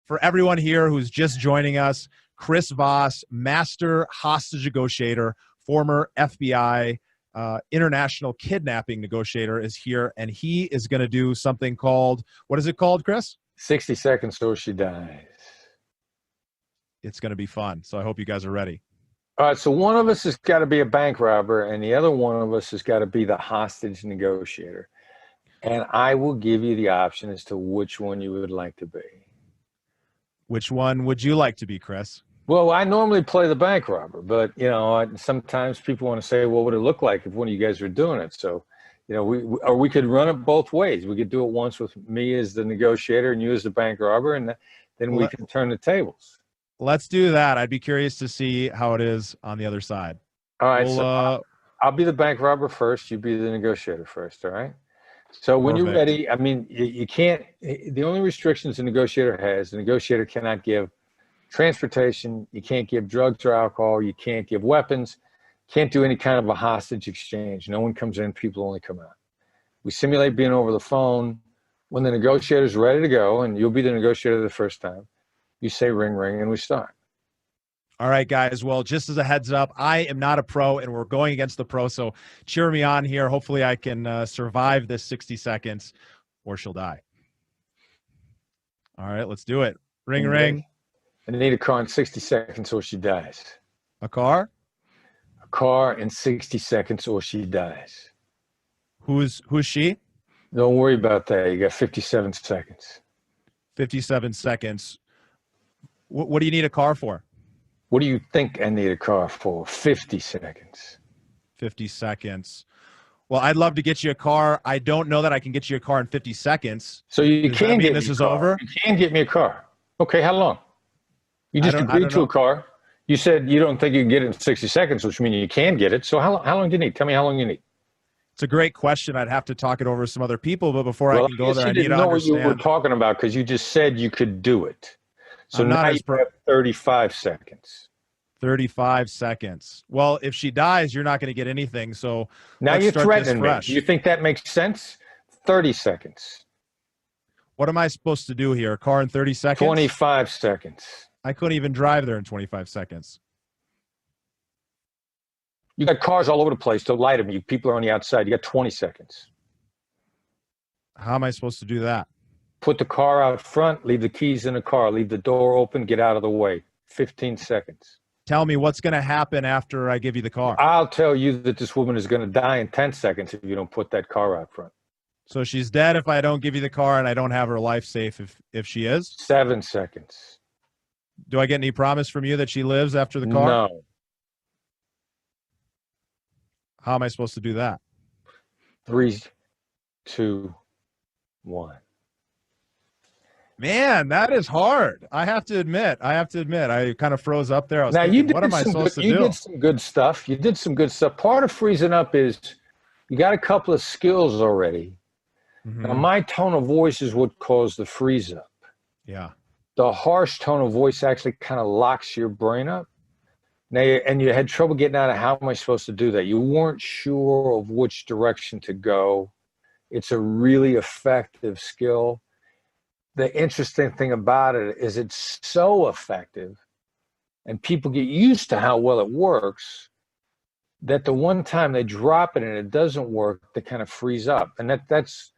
For everyone here who's just joining us, Chris Voss, master hostage negotiator, former FBI international kidnapping negotiator, is here, and he is going to do something called, what is it called, Chris? 60 seconds or she dies. It's going to be fun, so I hope you guys are ready. All right, so one of us has got to be a bank robber, and the other one of us has got to be the hostage negotiator. And I will give you the option as to which one you would like to be. Which one would you like to be, Chris? Well, I normally play the bank robber, but, you know, sometimes people want to say, well, what would it look like if one of you guys were doing it? So, you know, we could run it both ways. We could do it once with me as the negotiator and you as the bank robber, and then we can turn the tables. Let's do that. I'd be curious to see how it is on the other side. All right, so I'll be the bank robber first. You be the negotiator first, all right? So when you're ready, I mean, you can't, the only restrictions a negotiator has, the negotiator cannot give transportation, you can't give drugs or alcohol, you can't give weapons, can't do any kind of a hostage exchange. No one comes in, people only come out. We simulate being over the phone. When the negotiator's ready to go, and you'll be the negotiator the first time, you say ring, ring, and we start. All right, guys. Well, just as a heads up, I am not a pro, and we're going against the pro, so cheer me on here. Hopefully I can survive this 60 seconds, or she'll die. All right, let's do it. Ring, ring. I need a car in 60 seconds or she dies. A car? A car in 60 seconds or she dies. Who's she? Don't worry about that. You got 57 seconds. 57 seconds. What do you need a car for? What do you think I need a car for? 50 seconds. 50 seconds. Well, I'd love to get you a car. I don't know that I can get you a car in 50 seconds. So you can get me this a is car. over? You can get me a car. Okay, how long? You just agreed to a car. You said you don't think you can get it in 60 seconds, which means you can get it. So how long do you need? Tell me how long you need. It's a great question. I'd have to talk it over with some other people, but before I can go there, I need to understand. You didn't know what you were talking about because you just said you could do it. So now you have 35 seconds. 35 seconds. Well, if she dies, you're not going to get anything. So now you're threatening me. You think that makes sense? 30 seconds. What am I supposed to do here? A car in 30 seconds? 25 seconds. I couldn't even drive there in 25 seconds. You got cars all over the place. Don't lie to me. People are on the outside. You got 20 seconds. How am I supposed to do that? Put the car out front, leave the keys in the car, leave the door open, get out of the way. 15 seconds. Tell me what's going to happen after I give you the car. I'll tell you that this woman is going to die in 10 seconds if you don't put that car out front. So she's dead if I don't give you the car, and I don't have her life safe if she is? 7 seconds. Do I get any promise from you that she lives after the car? No. How am I supposed to do that? 3, 2, 1. Man, that is hard. I have to admit. I kind of froze up there. I was thinking, what am I supposed to do? You did some good stuff. You did some good stuff. Part of freezing up is you got a couple of skills already. Mm-hmm. Now, my tone of voice is what caused the freeze up. Yeah. The harsh tone of voice actually kind of locks your brain up. Now, and you had trouble getting out of how am I supposed to do that? You weren't sure of which direction to go. It's a really effective skill. The interesting thing about it is it's so effective and people get used to how well it works that the one time they drop it and it doesn't work, they kind of freeze up. And that's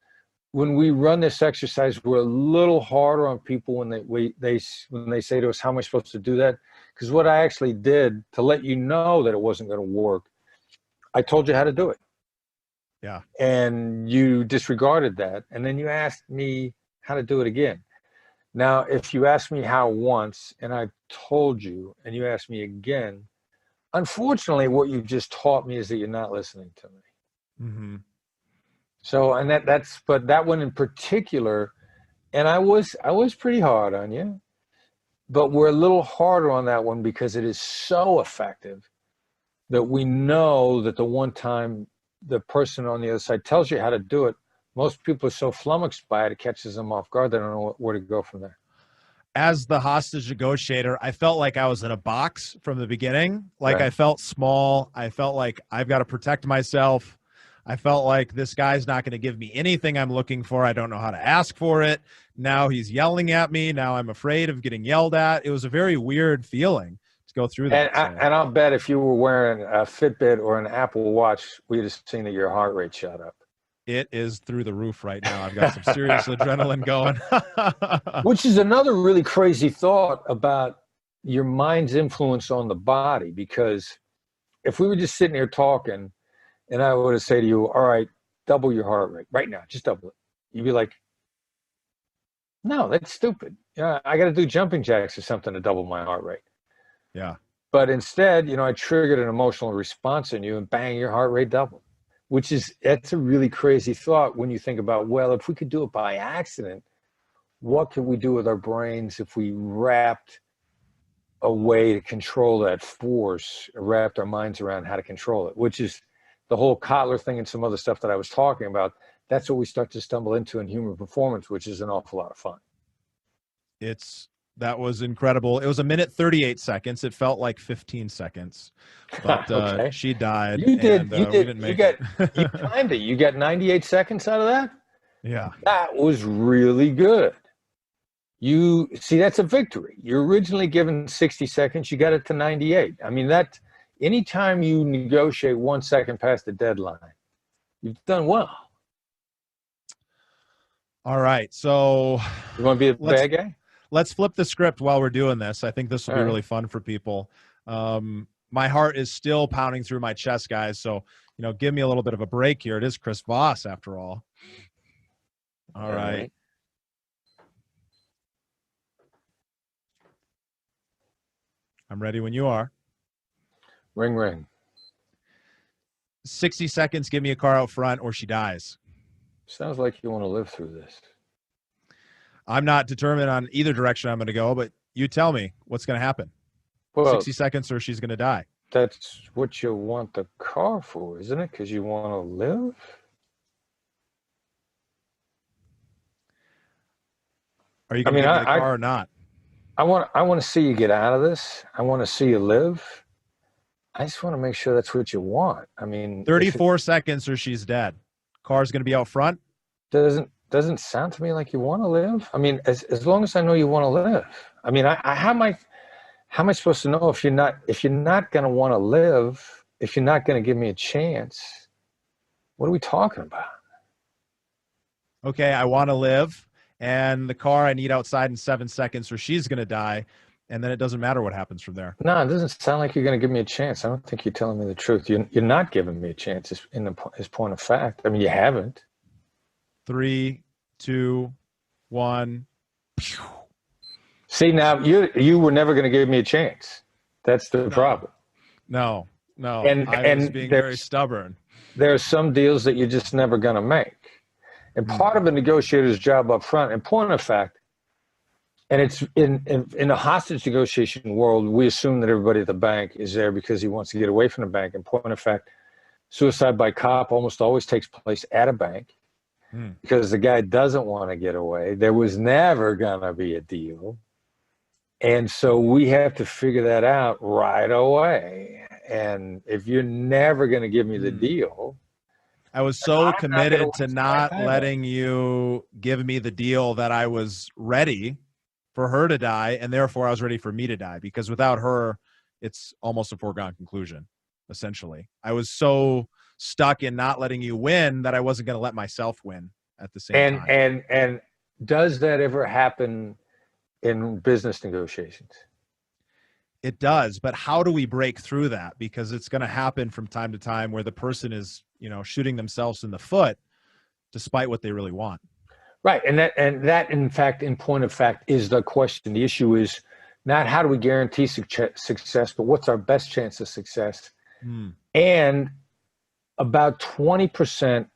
when we run this exercise, we're a little harder on people when they say to us, how am I supposed to do that? Because what I actually did to let you know that it wasn't going to work, I told you how to do it. Yeah. And you disregarded that. And then you asked me how to do it again. Now, if you ask me how once and I told you and you ask me again, unfortunately, what you just taught me is that you're not listening to me. Mm-hmm. So, and but that one in particular, and I was pretty hard on you, but we're a little harder on that one because it is so effective that we know that the one time the person on the other side tells you how to do it, most people are so flummoxed by it, it catches them off guard. They don't know where to go from there. As the hostage negotiator, I felt like I was in a box from the beginning. Like, right. I felt small. I felt like I've got to protect myself. I felt like this guy's not going to give me anything I'm looking for. I don't know how to ask for it. Now he's yelling at me. Now I'm afraid of getting yelled at. It was a very weird feeling to go through that. And I'll bet if you were wearing a Fitbit or an Apple Watch, we'd have seen that your heart rate shot up. It is through the roof right now. I've got some serious adrenaline going. Which is another really crazy thought about your mind's influence on the body, because if we were just sitting here talking and I would have said to you, all right, double your heart rate right now, just double it. You'd be like, no, that's stupid. Yeah, I got to do jumping jacks or something to double my heart rate. Yeah. But instead, I triggered an emotional response in you and bang, your heart rate doubled, that's a really crazy thought when you think about, well, if we could do it by accident, what could we do with our brains if we wrapped a way to control that force, wrapped our minds around how to control it, which is the whole Kotler thing and some other stuff that I was talking about. That's what we start to stumble into in human performance, which is an awful lot of fun. That was incredible. It was 1:38 seconds. It felt like 15 seconds, but okay. She died. You did. We didn't make it. You timed it. You got 98 seconds out of that. Yeah. That was really good. You see, that's a victory. You're originally given 60 seconds. You got it to 98. I mean, anytime you negotiate 1 second past the deadline, you've done well. All right. So you want to be a bad guy? Let's flip the script while we're doing this. I think this will be really fun for people. My heart is still pounding through my chest, guys. So, give me a little bit of a break here. It is Chris Voss, after all. All right. I'm ready when you are. Ring, ring. 60 seconds, give me a car out front or she dies. Sounds like you want to live through this. I'm not determined on either direction I'm going to go, but you tell me what's going to happen. Well, 60 seconds or she's going to die. That's what you want the car for, isn't it? Because you want to live? Are you going to get the car or not? I want to see you get out of this. I want to see you live. I just want to make sure that's what you want. I mean, 34 seconds or she's dead. Car's going to be out front. Doesn't sound to me like you want to live. I mean, as long as I know you want to live. I mean, how am I supposed to know if you're not going to want to live, if you're not going to give me a chance? What are we talking about? Okay, I want to live, and the car I need outside in 7 seconds or she's going to die, and then it doesn't matter what happens from there. No, it doesn't sound like you're going to give me a chance. I don't think you're telling me the truth. You're not giving me a chance is point of fact. I mean, you haven't. 3, 2, 1. See, now you were never going to give me a chance. That's the problem. No. I was being very stubborn. There are some deals that you're just never going to make. And part of the negotiator's job up front, and point of fact, and it's in a hostage negotiation world, we assume that everybody at the bank is there because he wants to get away from the bank. And point of fact, suicide by cop almost always takes place at a bank. Because the guy doesn't want to get away. There was never going to be a deal. And so we have to figure that out right away. And if you're never going to give me the deal. I was so committed to not letting you give me the deal that I was ready for her to die. And therefore I was ready for me to die, because without her, it's almost a foregone conclusion, essentially. I was so stuck in not letting you win that I wasn't going to let myself win at the same time. And does that ever happen in business negotiations? It does, but how do we break through that? Because it's going to happen from time to time where the person is, shooting themselves in the foot despite what they really want. Right. And that in fact, in point of fact, is the question. The issue is not how do we guarantee success, but what's our best chance of success? And about 20%,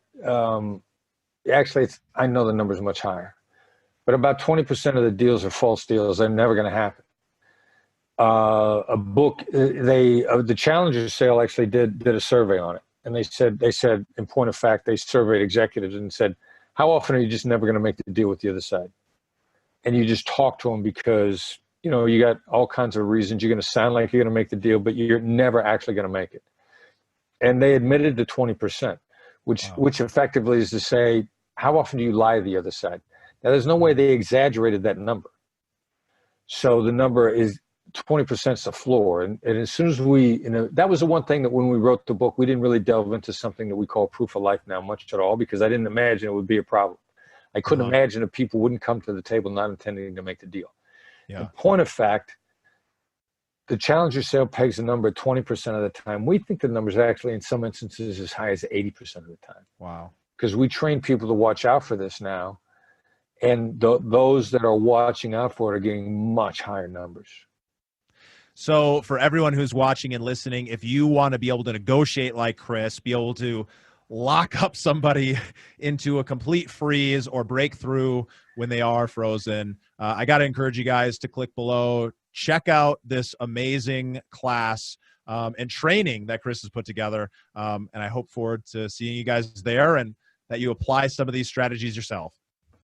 actually, I know the number is much higher, but about 20% of the deals are false deals. They're never going to happen. The Challenger sale actually did a survey on it. And they said, in point of fact, they surveyed executives and said, how often are you just never going to make the deal with the other side? And you just talk to them because, you got all kinds of reasons. You're going to sound like you're going to make the deal, but you're never actually going to make it. And they admitted to 20%, Wow. which effectively is to say, how often do you lie to the other side? Now, there's no way they exaggerated that number. So the number is 20% is the floor. And as soon as we, that was the one thing that when we wrote the book, we didn't really delve into something that we call proof of life now much at all, because I didn't imagine it would be a problem. I couldn't imagine that people wouldn't come to the table not intending to make the deal. Yeah. In point of fact, the Challenger sale pegs the number 20% of the time. We think the number is actually in some instances as high as 80% of the time. Wow. Because we train people to watch out for this now. And those that are watching out for it are getting much higher numbers. So for everyone who's watching and listening, if you want to be able to negotiate like Chris, be able to lock up somebody into a complete freeze or break through when they are frozen, I got to encourage you guys to click below, check out this amazing class and training that Chris has put together. And I hope forward to seeing you guys there and that you apply some of these strategies yourself.